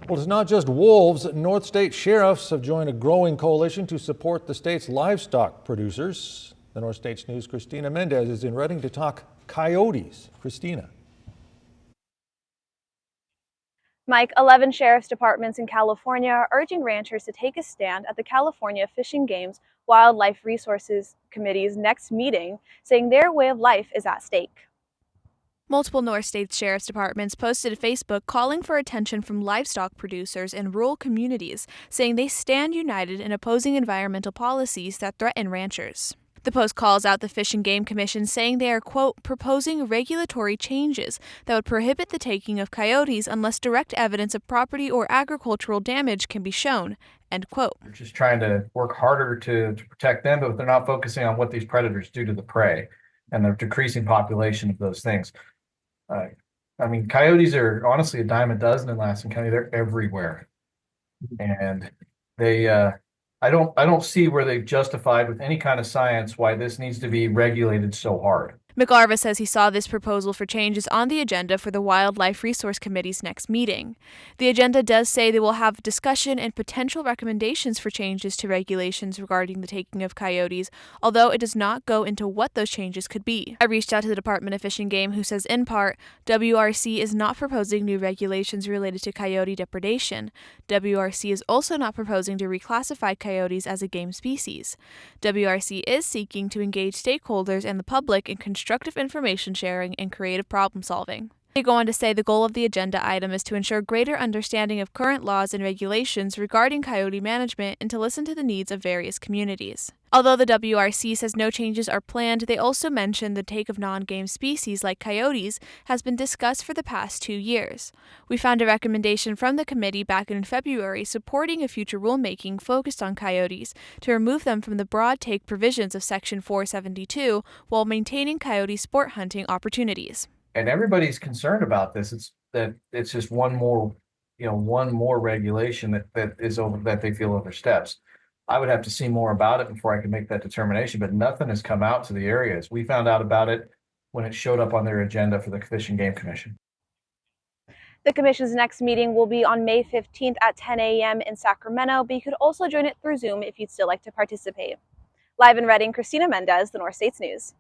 Well, it's not just wolves. Northstate sheriffs have joined a growing coalition to support the state's livestock producers. The Northstate News' Christina Mendez is in Reading to talk coyotes. Christina. Mike, 11 sheriff's departments in California are urging ranchers to take a stand at the California Fish and Game's Wildlife Resources Committee's next meeting, saying their way of life is at stake. Multiple North State Sheriff's Departments posted to Facebook calling for attention from livestock producers in rural communities, saying they stand united in opposing environmental policies that threaten ranchers. The post calls out the Fish and Game Commission, saying they are, quote, proposing regulatory changes that would prohibit the taking of coyotes unless direct evidence of property or agricultural damage can be shown, end quote. They're just trying to work harder to protect them, but they're not focusing on what these predators do to the prey and the decreasing population of those things. Coyotes are honestly a dime a dozen in Lassen County. They're everywhere, and I don't see where they've justified with any kind of science why this needs to be regulated so hard. McGarva says he saw this proposal for changes on the agenda for the Wildlife Resource Committee's next meeting. The agenda does say they will have discussion and potential recommendations for changes to regulations regarding the taking of coyotes, although it does not go into what those changes could be. I reached out to the Department of Fish and Game, who says, in part, WRC is not proposing new regulations related to coyote depredation. WRC is also not proposing to reclassify coyotes as a game species. WRC is seeking to engage stakeholders and the public in constructive information sharing and creative problem solving. They go on to say the goal of the agenda item is to ensure greater understanding of current laws and regulations regarding coyote management and to listen to the needs of various communities. Although the WRC says no changes are planned, they also mention the take of non-game species like coyotes has been discussed for the past 2 years. We found a recommendation from the committee back in February supporting a future rulemaking focused on coyotes to remove them from the broad take provisions of Section 472 while maintaining coyote sport hunting opportunities. And everybody's concerned about this. It's just one more regulation that they feel oversteps. I would have to see more about it before I could make that determination, but nothing has come out to the areas. We found out about it when it showed up on their agenda for the Fish and Game Commission. The commission's next meeting will be on May 15th at 10 a.m. in Sacramento, but you could also join it through Zoom if you'd still like to participate. Live in Reading, Christina Mendez, the North States News.